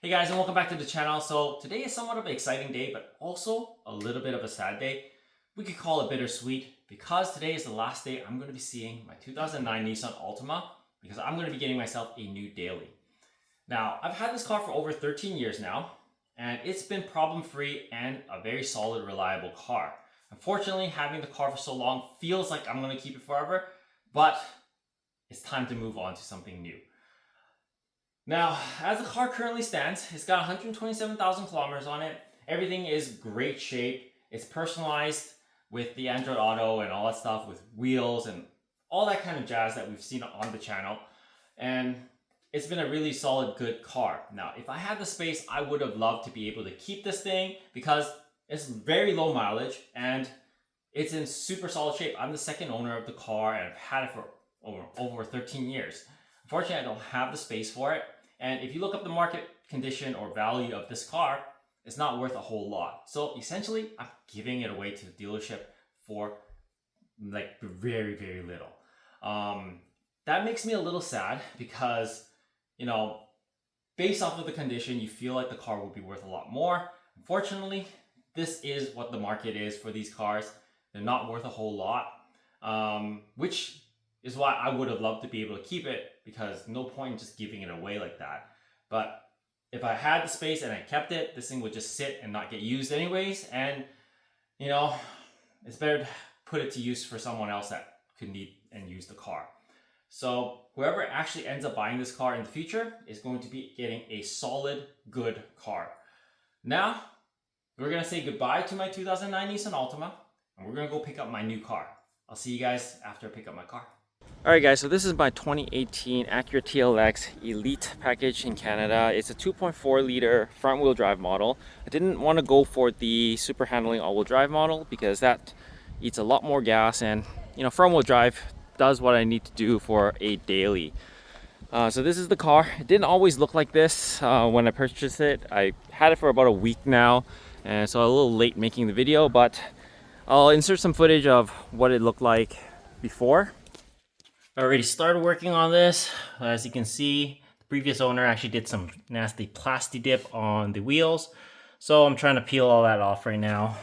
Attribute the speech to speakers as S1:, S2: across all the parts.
S1: Hey guys, and welcome back to the channel. So today is somewhat of an exciting day, but also a little bit of a sad day. We could call it bittersweet because today is the last day I'm going to be seeing my 2009 Nissan Altima because I'm going to be getting myself a new daily. Now, I've had this car for over 13 years now, and it's been problem-free and a very solid, reliable car. Unfortunately, having the car for so long feels like I'm going to keep it forever, but it's time to move on to something new. Now, as the car currently stands, it's got 127,000 kilometers on it. Everything is great shape. It's personalized with the Android Auto and all that stuff with wheels and all that kind of jazz that we've seen on the channel. And it's been a really solid, good car. Now, if I had the space, I would have loved to be able to keep this thing because it's very low mileage and it's in super solid shape. I'm the second owner of the car and I've had it for over 13 years. Unfortunately, I don't have the space for it. And if you look up the market condition or value of this car, it's not worth a whole lot. So essentially, I'm giving it away to the dealership for like very, very little. That makes me a little sad because, you know, based off of the condition, you feel like the car would be worth a lot more. Unfortunately, this is what the market is for these cars. They're not worth a whole lot, which is why I would have loved to be able to keep it because no point in just giving it away like that. But if I had the space and I kept it, this thing would just sit and not get used anyways. And, you know, it's better to put it to use for someone else that could need and use the car. So whoever actually ends up buying this car in the future is going to be getting a solid, good car. Now, we're going to say goodbye to my 2009 Nissan Altima and we're going to go pick up my new car. I'll see you guys after I pick up my car. Alright guys, so this is my 2018 Acura TLX Elite package in Canada. It's a 2.4 liter front wheel drive model. I didn't want to go for the super handling all wheel drive model because that eats a lot more gas and, you know, front wheel drive does what I need to do for a daily. So this is the car. It didn't always look like this when I purchased it. I had it for about a week now and so a little late making the video, but I'll insert some footage of what it looked like before. I already started working on this. As you can see, the previous owner actually did some nasty plasti dip on the wheels. So I'm trying to peel all that off right now.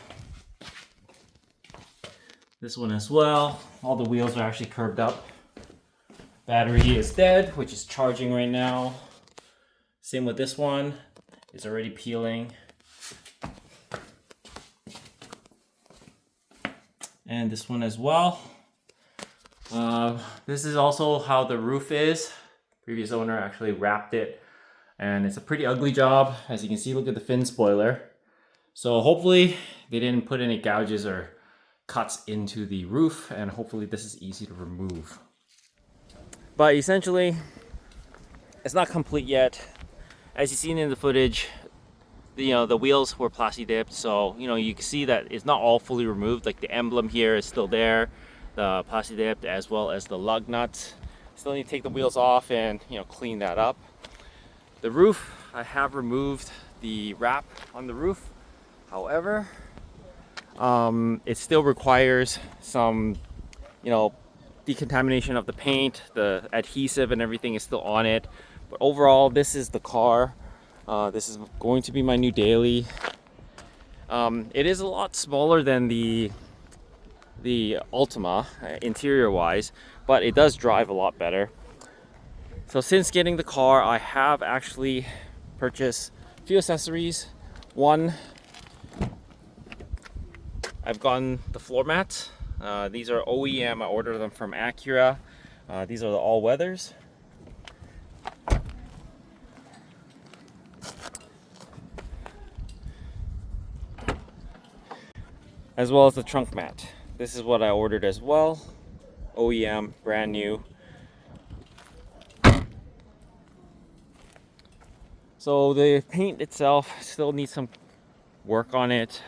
S1: This one as well. All the wheels are actually curved up. Battery is dead, which is charging right now. Same with this one. It's already peeling. And this one as well. This is also how the roof is. Previous owner actually wrapped it and it's a pretty ugly job. As you can see, look at the fin spoiler. So hopefully they didn't put any gouges or cuts into the roof and hopefully this is easy to remove. But essentially, it's not complete yet. As you've seen in the footage, the wheels were plasti dipped, so you can see that it's not all fully removed. Like the emblem here is still there, the plasti dipped, as well as the lug nuts. Still need to take the wheels off and clean that up. The roof, I have removed the wrap on the roof. However, it still requires some decontamination of the paint. The adhesive and everything is still on it, but overall this is the car. This is going to be my new daily. It is a lot smaller than the Altima interior wise, but it does drive a lot better. So since getting the car, I have actually purchased a few accessories. One, I've gotten the floor mats. These are OEM. I ordered them from Acura. These are the all-weathers. As well as the trunk mat. This is what I ordered as well. OEM, brand new. So the paint itself still needs some work on it.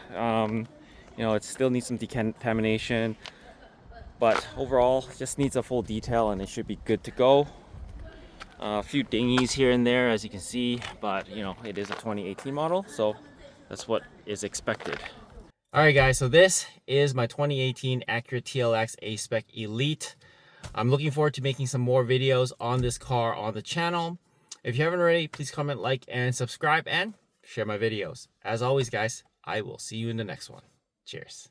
S1: It still needs some decontamination, but overall it just needs a full detail and it should be good to go. A few dingies here and there, as you can see, but it is a 2018 model, so that's what is expected. Alright guys, so this is my 2018 Acura TLX A-Spec Elite. I'm looking forward to making some more videos on this car on the channel. If you haven't already, please comment, like, and subscribe, and share my videos. As always, guys, I will see you in the next one. Cheers.